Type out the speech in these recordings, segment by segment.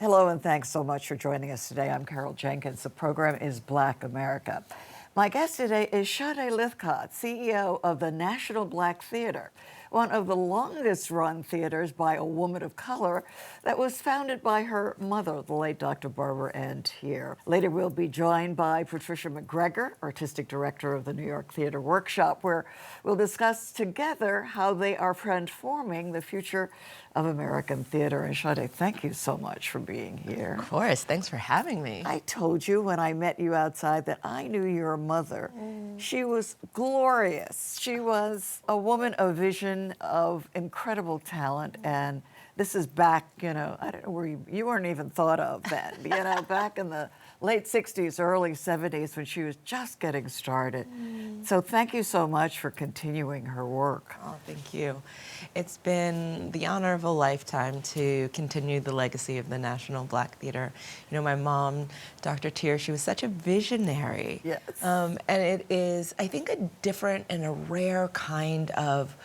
Hello, and thanks so much for joining us today. I'm Carol Jenkins. The program is Black America. My guest today is Sade Lythcott, CEO of the National Black Theater, one of the longest-run theaters by a woman of color that was founded by her mother, the late Dr. Barbara Ann Teer. Later, we'll be joined by Patricia McGregor, artistic director of the New York Theater Workshop, where we'll discuss together how they are transforming the future of American theater. And Sade, thank you so much for being here. Of course, thanks for having me. I told you when I met you outside that I knew your mother. She was glorious. She was a woman of vision, of incredible talent, and this is back, I don't know where you weren't even thought of then, back in the late 60s, early 70s when she was just getting started. So thank you so much for continuing her work. Oh, thank you. It's been the honor of a lifetime to continue the legacy of the National Black Theater. My mom, Dr. Teer, she was such a visionary. Yes. And it is, I think, a different and a rare kind of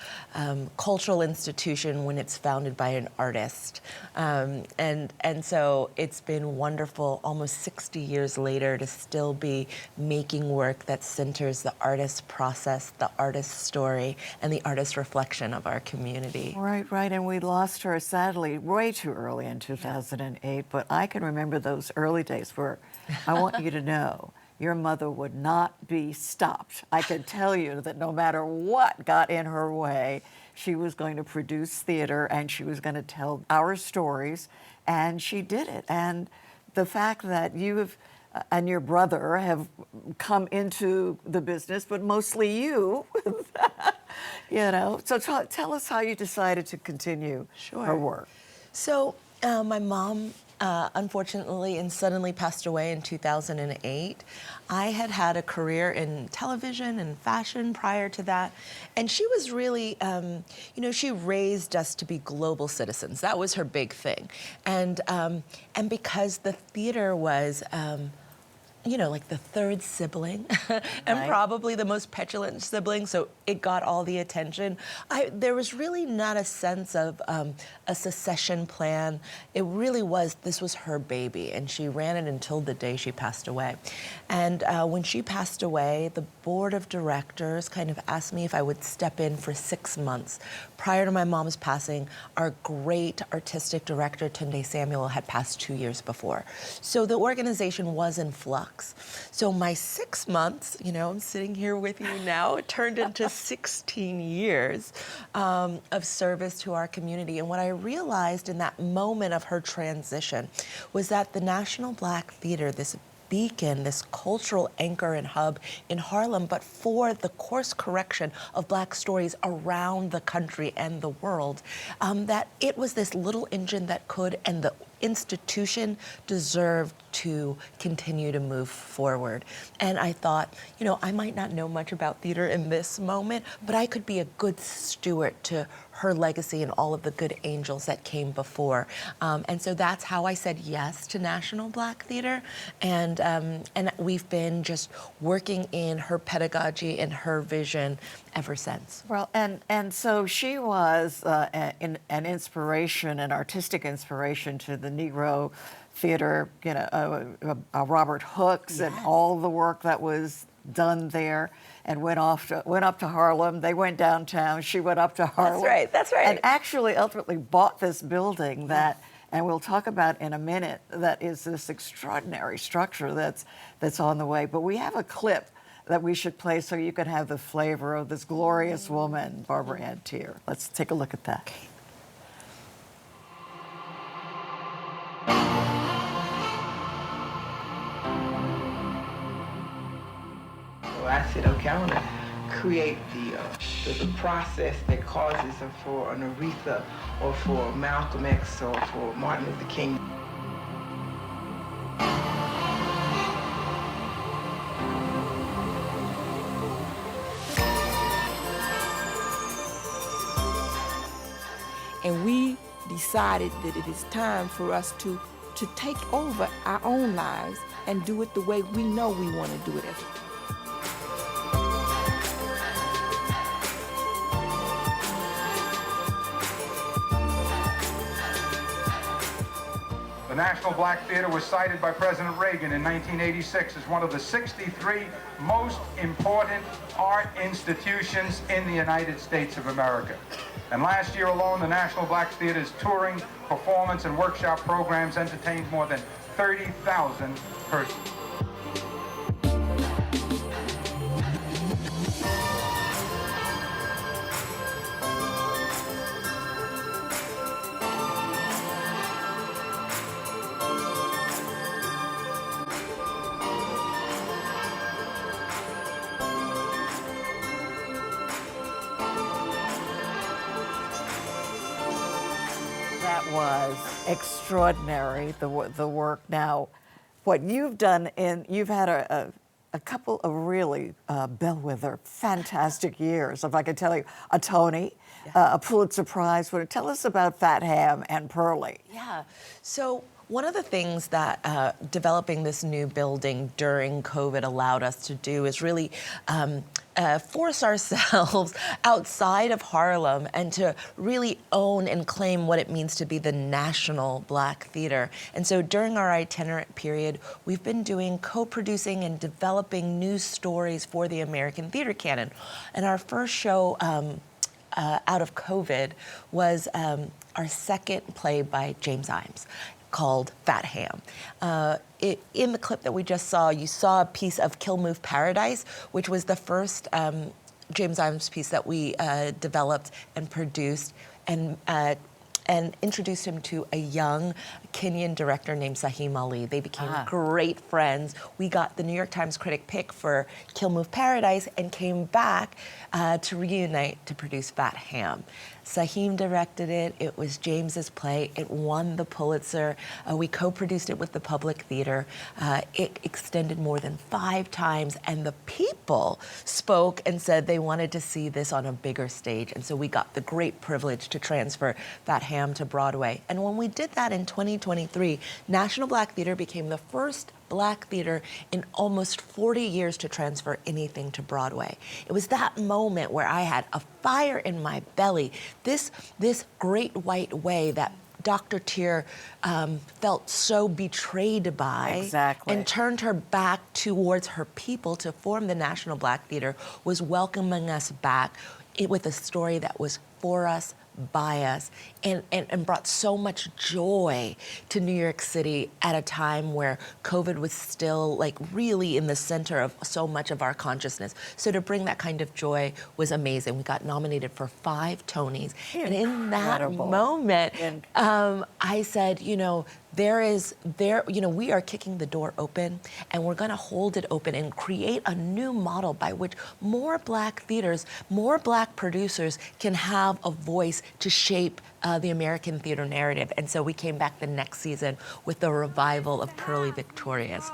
cultural institution when it's founded by an artist. And so it's been wonderful almost 60 years later to still be making work that centers the artist's process, the artist's story, and the artist's reflection of our community. Right, and we lost her sadly way too early in 2008, but I can remember those early days where I want you to know your mother would not be stopped. I can tell you that no matter what got in her way, she was going to produce theater and she was going to tell our stories, and she did it. And the fact that you have and your brother have come into the business, but mostly you, So tell us how you decided to continue her work. So my mom, unfortunately and suddenly passed away in 2008. I had had a career in television and fashion prior to that. And she was really, she raised us to be global citizens. That was her big thing. And because the theater was, like the third sibling and probably the most petulant sibling, so it got all the attention. There was really not a sense of a secession plan. It really was, this was her baby, and she ran it until the day she passed away. And when she passed away, the board of directors kind of asked me if I would step in for 6 months. Prior to my mom's passing, our great artistic director, Tunde Samuel, had passed 2 years before. So the organization was in flux. So my 6 months, I'm sitting here with you now, it turned into 16 years of service to our community. And what I realized in that moment of her transition was that the National Black Theater, this beacon, this cultural anchor and hub in Harlem, but for the course correction of Black stories around the country and the world, that it was this little engine that could, and the institution deserved to continue to move forward. And I thought, I might not know much about theater in this moment, but I could be a good steward to her legacy and all of the good angels that came before. And so that's how I said yes to National Black Theater. And we've been just working in her pedagogy and her vision ever since. Well, and so she was an inspiration, an artistic inspiration to the Negro theater, Robert Hooks, and all the work that was done there, and went up to Harlem. They went downtown. She went up to Harlem. That's right. And actually ultimately bought this building that, and we'll talk about in a minute, that is this extraordinary structure that's on the way. But we have a clip that we should play so you can have the flavor of this glorious woman, Barbara Ann Teer. Let's take a look at that. I said, okay, I want to create the process that causes for an Aretha or for Malcolm X or for Martin Luther King. And we decided that it is time for us to take over our own lives and do it the way we know we want to do it. National Black Theater was cited by President Reagan in 1986 as one of the 63 most important art institutions in the United States of America. And last year alone, the National Black Theater's touring, performance, and workshop programs entertained more than 30,000 persons. That was extraordinary, the work. Now, what you've done you've had a couple of really bellwether, fantastic years. If I could tell you, a Tony, a Pulitzer Prize winner. Tell us about Fat Ham and Pearly. Yeah. So one of the things that developing this new building during COVID allowed us to do is really force ourselves outside of Harlem and to really own and claim what it means to be the National Black Theater. And so during our itinerant period, we've been doing co-producing and developing new stories for the American theater canon. And our first show out of COVID was our second play by James Imes, called Fat Ham. In the clip that we just saw, you saw a piece of Kill Move Paradise, which was the first James Imes piece that we developed and produced and introduced him to a young Kenyan director named Saheem Ali. They became great friends. We got the New York Times critic pick for Kill Move Paradise and came back to reunite to produce Fat Ham. Saheem directed it. It was James's play. It won the Pulitzer. We co-produced it with the Public Theater. It extended more than 5 times, and the people spoke and said they wanted to see this on a bigger stage. And so we got the great privilege to transfer Fat Ham to Broadway. And when we did that in 2023, National Black Theater became the first Black theater in almost 40 years to transfer anything to Broadway. It was that moment where I had a fire in my belly, this great white way that Dr. Teer felt so betrayed by. Exactly. And turned her back towards her people to form the National Black Theater, was welcoming us back with a story that was for us, by us, and brought so much joy to New York City at a time where COVID was still like really in the center of so much of our consciousness. So to bring that kind of joy was amazing. We got nominated for 5 Tonys. And in that moment, I said, we are kicking the door open, and we're gonna hold it open and create a new model by which more Black theaters, more Black producers can have a voice to shape the American theater narrative. And so we came back the next season with the revival of Pearly Victorious,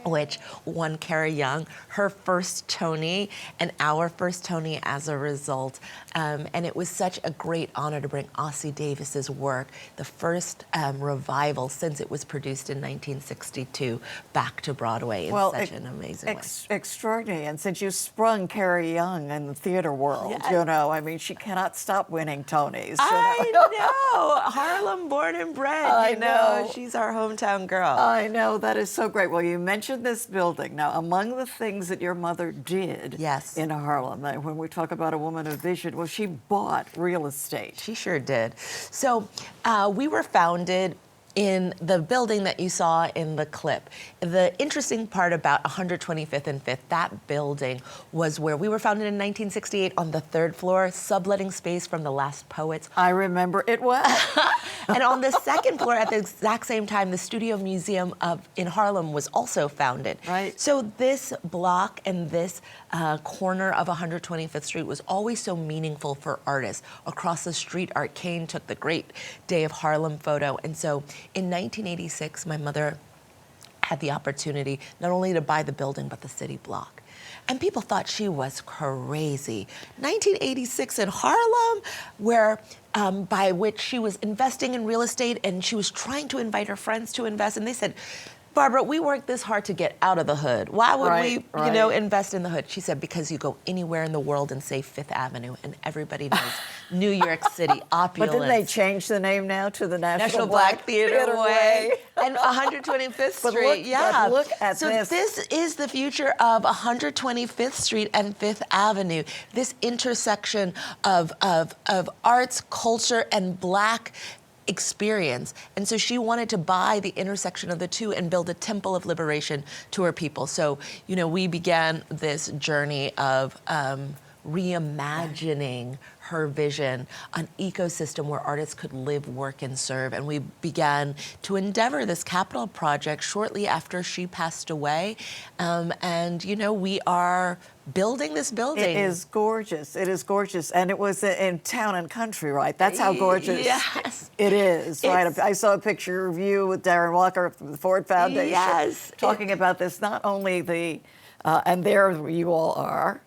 which won Carol Young her first Tony and our first Tony as a result. And it was such a great honor to bring Ossie Davis's work, the first revival since it was produced in 1962, back to Broadway in such an amazing way. Extraordinary. And since you sprung Carol Young in the theater world, she cannot stop winning Tonys. I know. Harlem born and bred. I know. She's our hometown girl. I know. That is so great. Well, you mentioned this building. Now, among the things that your mother did in Harlem, when we talk about a woman of vision, well, she bought real estate. She sure did. So we were founded in the building that you saw in the clip. The interesting part about 125th and 5th, that building was where we were founded in 1968 on the 3rd floor, subletting space from the Last Poets. I remember it well. And on the 2nd floor, at the exact same time, the Studio Museum in Harlem was also founded. Right. So this block and this corner of 125th Street was always so meaningful for artists. Across the street, Art Kane took the great Day of Harlem photo. And so in 1986, my mother had the opportunity not only to buy the building, but the city block. And people thought she was crazy. 1986 in Harlem, where by which she was investing in real estate, and she was trying to invite her friends to invest. And they said, Barbara, we worked this hard to get out of the hood. Why would we, invest in the hood? She said, because you go anywhere in the world and say 5th Avenue, and everybody knows New York City, opulence. But didn't they change the name now to the National Black Theater Way? And 125th But Street, look, yeah. but look at so this. this is the future of 125th Street and 5th Avenue. This intersection of arts, culture, and Black experience. And so she wanted to buy the intersection of the two and build a temple of liberation to her people. So, you know, we began this journey of reimagining her vision, an ecosystem where artists could live, work, and serve. And we began to endeavor this capital project shortly after she passed away. And, you know, we are building this building. It is gorgeous. It is gorgeous. And it was in Town and Country, right? That's how gorgeous Yes. it is, right? I saw a picture of you with Darren Walker from the Ford Foundation Yes. talking about this, not only the, and there you all are,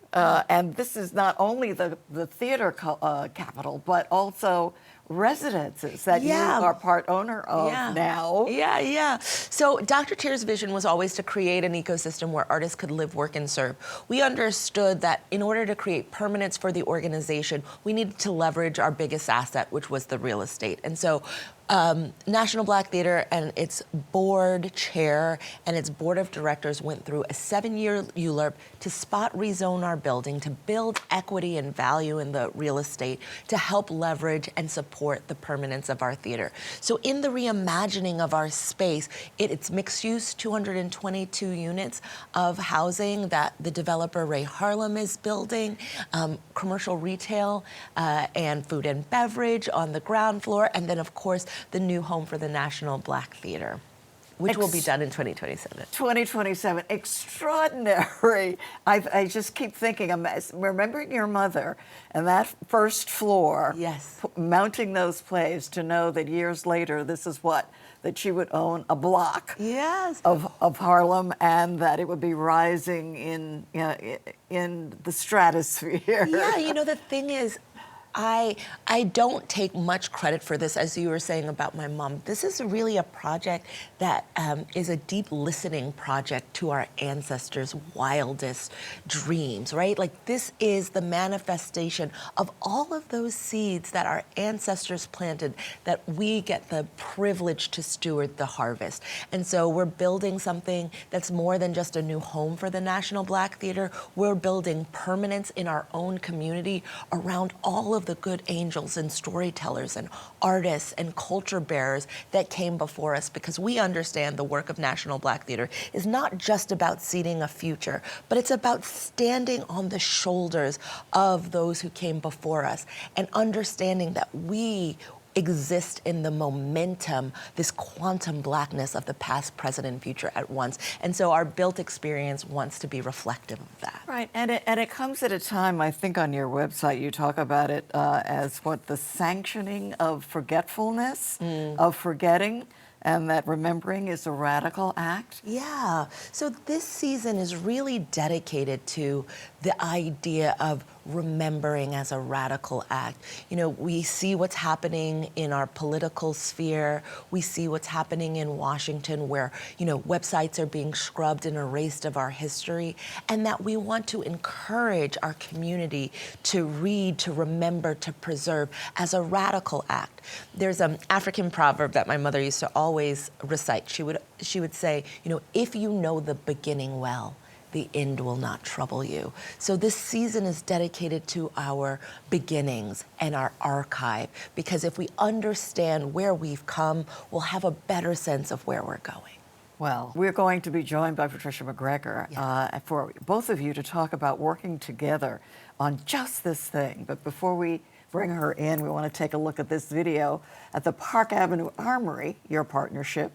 and this is not only the theater capital, but also residences that you are part owner of now. Yeah, yeah. So Dr. Teer's vision was always to create an ecosystem where artists could live, work, and serve. We understood that in order to create permanence for the organization, we needed to leverage our biggest asset, which was the real estate. And so National Black Theater and its board chair and its board of directors went through a 7-year ULURP to spot rezone our building, to build equity and value in the real estate, to help leverage and support the permanence of our theater. So in the reimagining of our space, it's mixed use, 222 units of housing that the developer Ray Harlem is building, commercial retail and food and beverage on the ground floor, and then of course the new home for the National Black Theater, which will be done in 2027. 2027, extraordinary. I just keep thinking, I'm remembering your mother and that first floor, Yes. Mounting those plays to know that years later, this is what, that she would own a block Yes. of Harlem, and that it would be rising in the stratosphere. Yeah, you know, the thing is, I don't take much credit for this, as you were saying about my mom. This is really a project that is a deep listening project to our ancestors' wildest dreams, right? Like, this is the manifestation of all of those seeds that our ancestors planted that we get the privilege to steward the harvest. And so we're building something that's more than just a new home for the National Black Theater. We're building permanence in our own community around all of the good angels and storytellers and artists and culture bearers that came before us, because we understand the work of National Black Theater is not just about seeding a future, but it's about standing on the shoulders of those who came before us and understanding that we exist in the momentum, this quantum blackness of the past, present, and future at once. And so our built experience wants to be reflective of that. Right, and it comes at a time, I think on your website you talk about it as what, the sanctioning of forgetfulness, of forgetting, and that remembering is a radical act. Yeah, so this season is really dedicated to the idea of remembering as a radical act. You know, we see what's happening in our political sphere. We see what's happening in Washington, where, you know, websites are being scrubbed and erased of our history, and that we want to encourage our community to read, to remember, to preserve as a radical act. There's an African proverb that my mother used to always recite. She would say, you know, if you know the beginning well, the end will not trouble you. So this season is dedicated to our beginnings and our archive, because if we understand where we've come, we'll have a better sense of where we're going. Well, we're going to be joined by Patricia McGregor for both of you to talk about working together on just this thing. But before we bring her in, we want to take a look at this video at the Park Avenue Armory, your partnership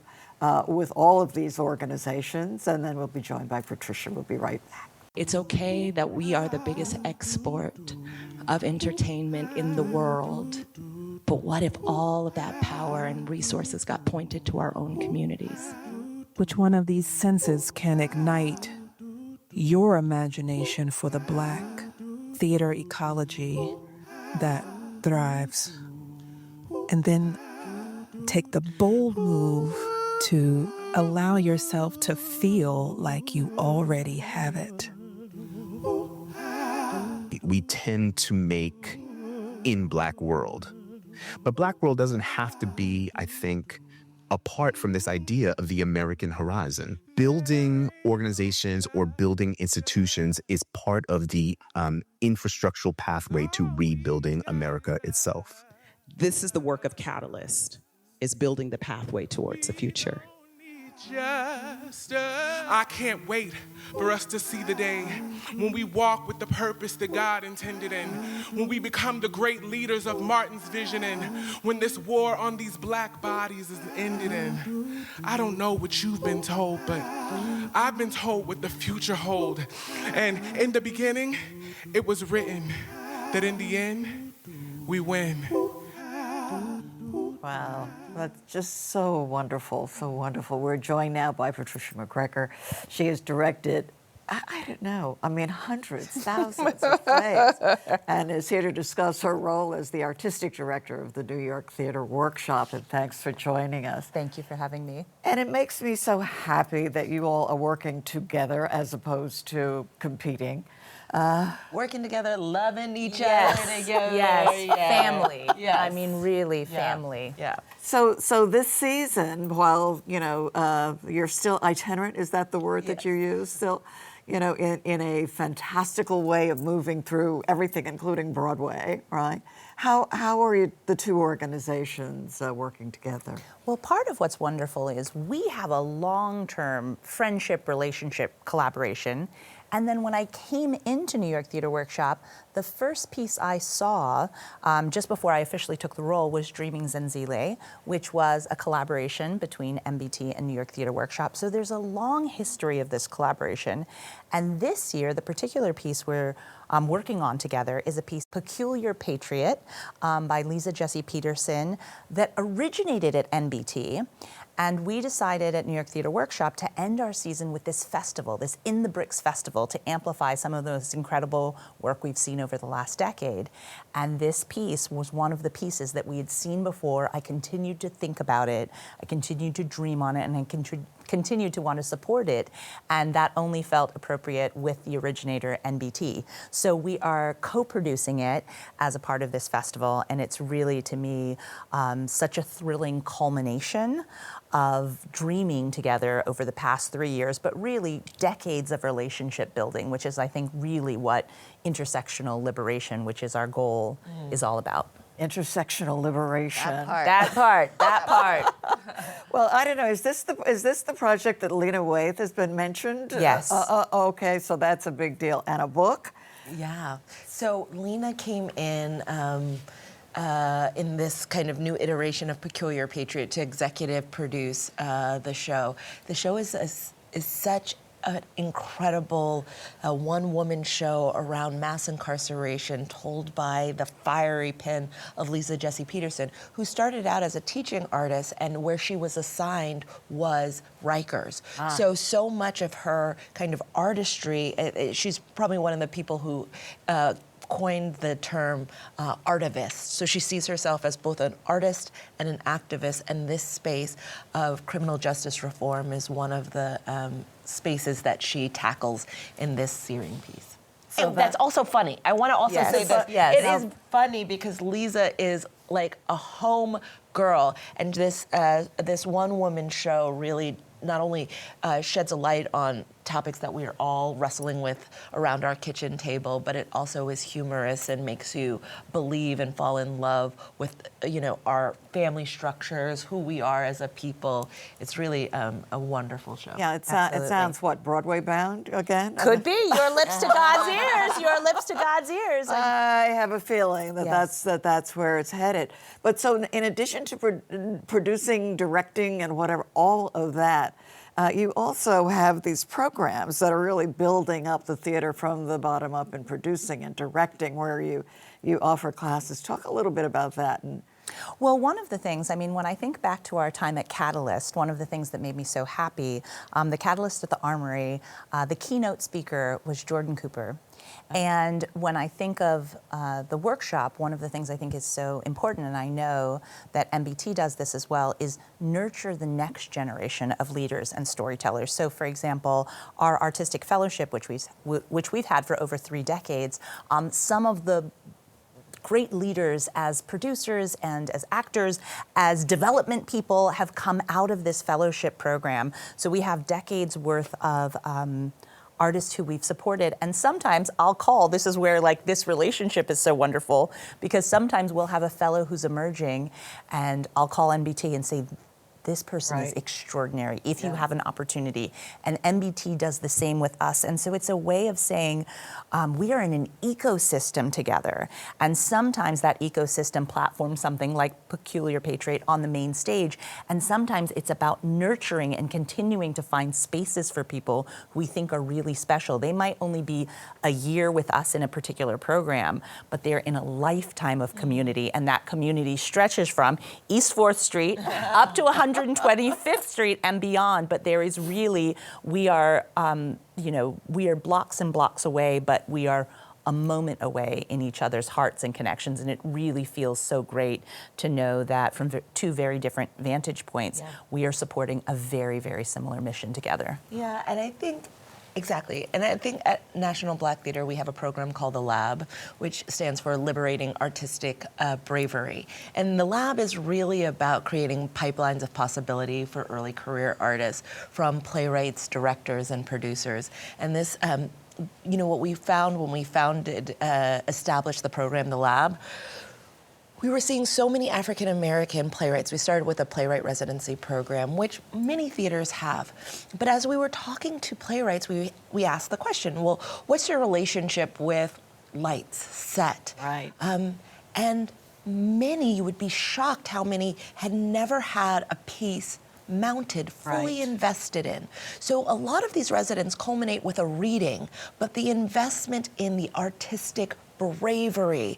with all of these organizations, and then we'll be joined by Patricia. We'll be right back. It's okay that we are the biggest export of entertainment in the world, but what if all of that power and resources got pointed to our own communities? Which one of these senses can ignite your imagination for the Black theater ecology that thrives? And then take the bold move to allow yourself to feel like you already have it. We tend to make in Black world, but Black world doesn't have to be, I think, apart from this idea of the American horizon. Building organizations or building institutions is part of the infrastructural pathway to rebuilding America itself. This is the work of Catalyst, is building the pathway towards the future. I can't wait for us to see the day when we walk with the purpose that God intended in, when we become the great leaders of Martin's vision, and when this war on these black bodies is ended in. I don't know what you've been told, but I've been told what the future holds. And in the beginning, it was written that in the end, we win. Wow, that's just so wonderful, so wonderful. We're joined now by Patricia McGregor. She has directed, I don't know, I mean, hundreds, thousands of plays, and is here to discuss her role as the artistic director of the New York Theater Workshop, and thanks for joining us. Thank you for having me. And it makes me so happy that you all are working together as opposed to competing. Working together, loving each Yes. other together. Yes, Yeah. family. Yes. I mean, really, Yeah. family. Yeah. So this season, while, you know, you're still itinerant, is that the word that you use? Still, you know, in a fantastical way of moving through everything, including Broadway, right? How are the two organizations working together? Well, part of what's wonderful is we have a long-term friendship, relationship, collaboration. And then when I came into New York Theater Workshop, the first piece I saw just before I officially took the role was Dreaming Zenzile, which was a collaboration between MBT and New York Theater Workshop. So there's a long history of this collaboration. And this year, the particular piece we're working on together is a piece, Peculiar Patriot, by Lisa Jessie Peterson, that originated at NBT. And we decided at New York Theater Workshop to end our season with this festival, this In the Bricks Festival, to amplify some of those incredible work we've seen over the last decade. And this piece was one of the pieces that we had seen before. I continued to think about it, I continued to dream on it, and I continued to want to support it. And that only felt appropriate with the originator, NBT. So we are co-producing it as a part of this festival, and it's really, to me, such a thrilling culmination of dreaming together over the past 3 years, but really decades of relationship building, which is, I think, really what intersectional liberation, which is our goal, is all about. Intersectional liberation. That part. Well, I don't know. Is this the project that Lena Waithe has been mentioned? Yes. Okay, so that's a big deal. And a book? Yeah. So Lena came in this kind of new iteration of Peculiar Patriot to executive produce the show. The show is such an incredible one-woman show around mass incarceration, told by the fiery pen of Lisa Jessie Peterson, who started out as a teaching artist, and where she was assigned was Rikers. So much of her kind of artistry, she's probably one of the people who coined the term artivist. So she sees herself as both an artist and an activist, and this space of criminal justice reform is one of the spaces that she tackles in this searing piece. So that's also funny. I want to also say that it is funny because Lisa is like a home girl, and this one-woman show really not only sheds a light on topics that we are all wrestling with around our kitchen table, but it also is humorous and makes you believe and fall in love with, our family structures, who we are as a people. It's really a wonderful show. Yeah, it sounds, what, Broadway bound again? Could be. Your lips to God's ears. Your lips to God's ears. I have a feeling that that's where it's headed. But so in addition to producing, directing, and whatever, all of that, you also have these programs that are really building up the theater from the bottom up and producing and directing, where you offer classes. Talk a little bit about that. Well, one of the things, when I think back to our time at Catalyst, one of the things that made me so happy, the Catalyst at the Armory, the keynote speaker was Jordan Cooper. And when I think of the workshop, one of the things I think is so important, and I know that MBT does this as well, is nurture the next generation of leaders and storytellers. So, for example, our artistic fellowship, which we've had for over 3 decades, some of the great leaders as producers and as actors, as development people have come out of this fellowship program. So we have decades worth of artists who we've supported. And sometimes I'll call, this is where like this relationship is so wonderful, because sometimes we'll have a fellow who's emerging and I'll call NBT and say, this person is extraordinary if you have an opportunity. And NBT does the same with us. And so it's a way of saying we are in an ecosystem together. And sometimes that ecosystem platforms something like Peculiar Patriot on the main stage. And sometimes it's about nurturing and continuing to find spaces for people who we think are really special. They might only be a year with us in a particular program, but they're in a lifetime of community. And that community stretches from East 4th Street up to 125th Street and beyond, but there is really, we are blocks and blocks away, but we are a moment away in each other's hearts and connections, and it really feels so great to know that from two very different vantage points, we are supporting a very, very similar mission together. Yeah, and I think exactly. And I think at National Black Theater, we have a program called The Lab, which stands for Liberating Artistic Bravery. And the Lab is really about creating pipelines of possibility for early career artists, from playwrights, directors, and producers. And this, what we found when we established the program, The Lab, we were seeing so many African American playwrights. We started with a playwright residency program, which many theaters have. But as we were talking to playwrights, we asked the question, well, what's your relationship with lights, set? Right. And many, you would be shocked how many had never had a piece mounted, fully invested in. So a lot of these residents culminate with a reading, but the investment in the artistic bravery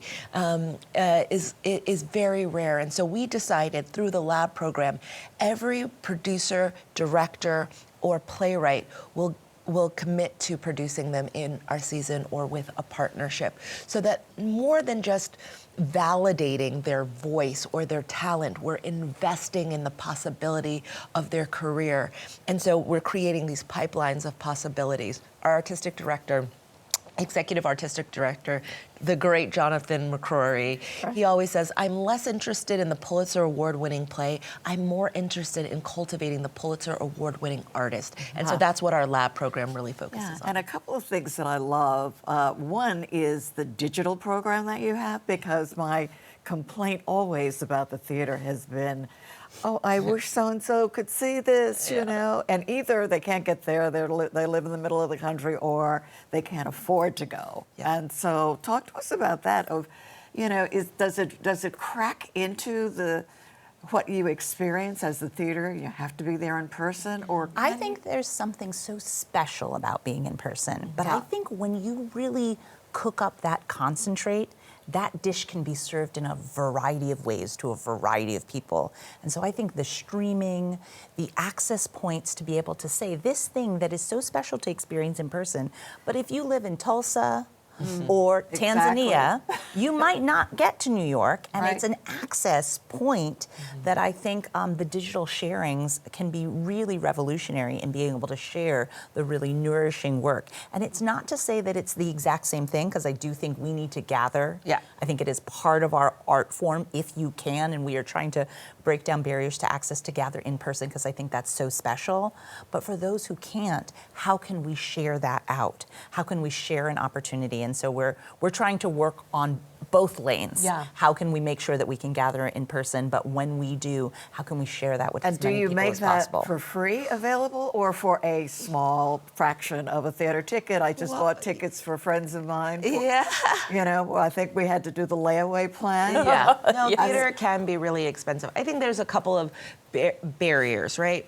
is very rare. And so we decided through the Lab program, every producer, director, or playwright will commit to producing them in our season or with a partnership, so that more than just validating their voice or their talent, we're investing in the possibility of their career. And so we're creating these pipelines of possibilities. Our artistic director, executive artistic director, the great Jonathan McCrory, he always says, I'm less interested in the Pulitzer Award-winning play. I'm more interested in cultivating the Pulitzer Award-winning artist. And so that's what our Lab program really focuses on. And a couple of things that I love. One is the digital program that you have, because my complaint always about the theater has been, oh, I wish so-and-so could see this, you know, and either they can't get there, they live in the middle of the country, or they can't afford to go. And so talk to us about that, of, does it crack into what you experience as the theater? You have to be there in person, or I think there's something so special about being in person, but I think when you really cook up that concentrate, that dish can be served in a variety of ways to a variety of people. And so I think the streaming, the access points to be able to say this thing that is so special to experience in person, but if you live in Tulsa, or Tanzania, you might not get to New York, and it's an access point that I think the digital sharings can be really revolutionary in being able to share the really nourishing work. And it's not to say that it's the exact same thing, because I do think we need to gather. I think it is part of our art form, if you can, and we are trying to break down barriers to access to gather in person, because I think that's so special. But for those who can't, how can we share that out? How can we share an opportunity? And so we're trying to work on both lanes. How can we make sure that we can gather in person, but when we do, how can we share that with as many people as possible? And do you make that for free available, or for a small fraction of a theater ticket? I just bought tickets for friends of mine. I think we had to do the layaway plan. No, theater can be really expensive. I think there's a couple of barriers, right?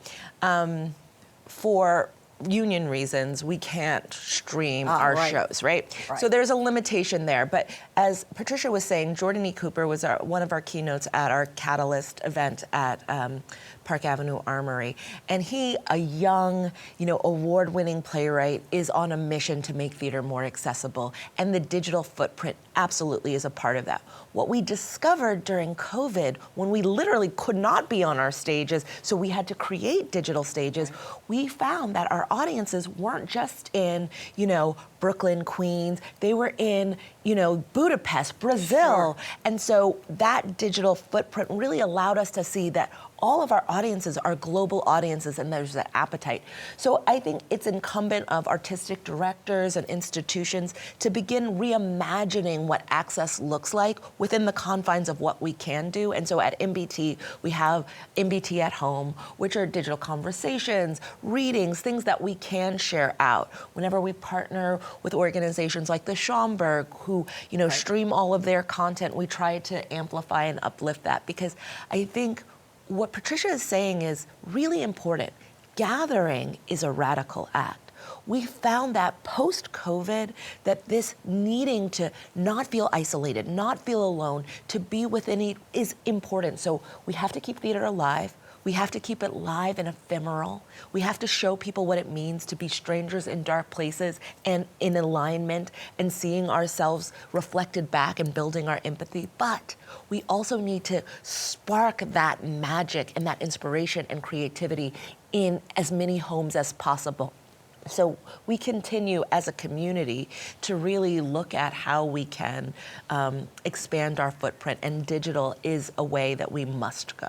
For union reasons, we can't stream our shows, right? So there's a limitation there. But as Patricia was saying, Jordan E. Cooper was one of our keynotes at our Catalyst event at Park Avenue Armory. And he, a young, award-winning playwright, is on a mission to make theater more accessible. And the digital footprint absolutely is a part of that. What we discovered during COVID, when we literally could not be on our stages, so we had to create digital stages, we found that our audiences weren't just in, Brooklyn, Queens. They were in, Budapest, Brazil. And so that digital footprint really allowed us to see that all of our audiences are global audiences, and there's that appetite. So I think it's incumbent of artistic directors and institutions to begin reimagining what access looks like within the confines of what we can do. And so at MBT, we have MBT at Home, which are digital conversations, readings, things that we can share out. Whenever we partner with organizations like the Schomburg, who stream all of their content, we try to amplify and uplift that, because I think what Patricia is saying is really important. Gathering is a radical act. We found that post-COVID, that this needing to not feel isolated, not feel alone, to be within it is important. So we have to keep theater alive. We have to keep it live and ephemeral. We have to show people what it means to be strangers in dark places and in alignment and seeing ourselves reflected back and building our empathy. But we also need to spark that magic and that inspiration and creativity in as many homes as possible. So we continue as a community to really look at how we can expand our footprint, and digital is a way that we must go.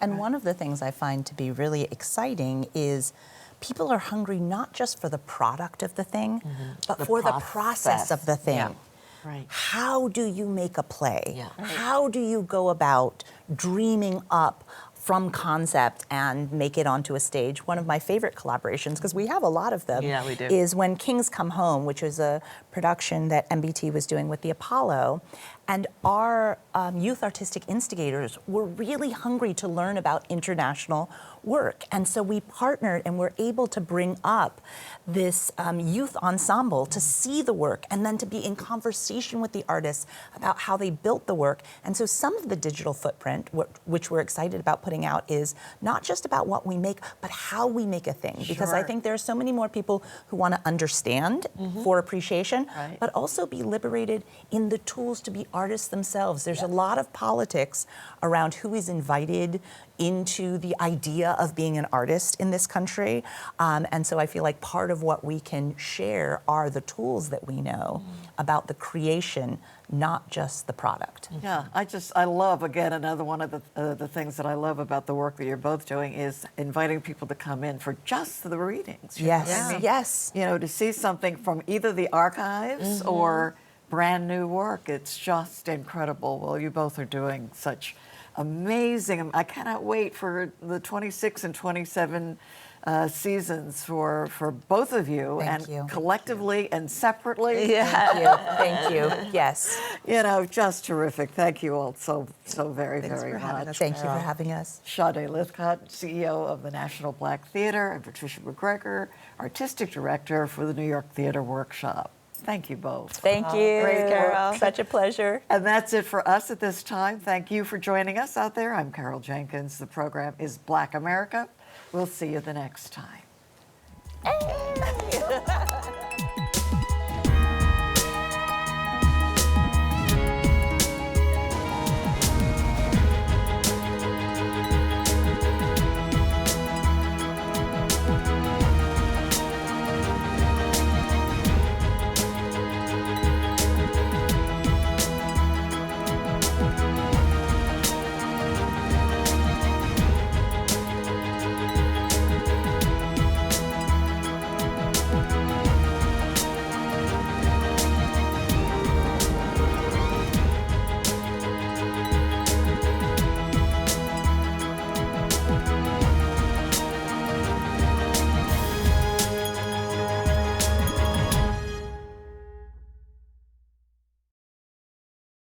And one of the things I find to be really exciting is people are hungry not just for the product of the thing, but for the process of the thing. Yeah. Right. How do you make a play? Yeah. How do you go about dreaming up from concept and make it onto a stage? One of my favorite collaborations, because we have a lot of them, Yeah, we do. is When Kings Come Home, which is a production that MBT was doing with the Apollo. And our youth artistic instigators were really hungry to learn about international work. And so we partnered and were able to bring up this youth ensemble to see the work and then to be in conversation with the artists about how they built the work. And so some of the digital footprint, which we're excited about putting out, is not just about what we make, but how we make a thing. Because I think there are so many more people who want to understand for appreciation, but also be liberated in the tools to be artists themselves. There's a lot of politics around who is invited into the idea of being an artist in this country. And so I feel like part of what we can share are the tools that we know about the creation, not just the product. Yeah, I love, again, another one of the things that I love about the work that you're both doing is inviting people to come in for just the readings. Yes, I mean, yes. to see something from either the archives or brand new work. It's just incredible. Well, you both are doing such amazing. I cannot wait for the 26 and 27 seasons for both of you. Thank you. Collectively and separately. Thank you. Yes. Just terrific. Thank you all so very, Thanks very for having much. us. Thank you for having us. Sade Lythcott, CEO of the National Black Theater, and Patricia McGregor, Artistic Director for the New York Theater Workshop. Thank you both. Thank you. Great Carol. work. Such a pleasure. And that's it for us at this time. Thank you for joining us out there. I'm Carol Jenkins. The program is Black America. We'll see you the next time.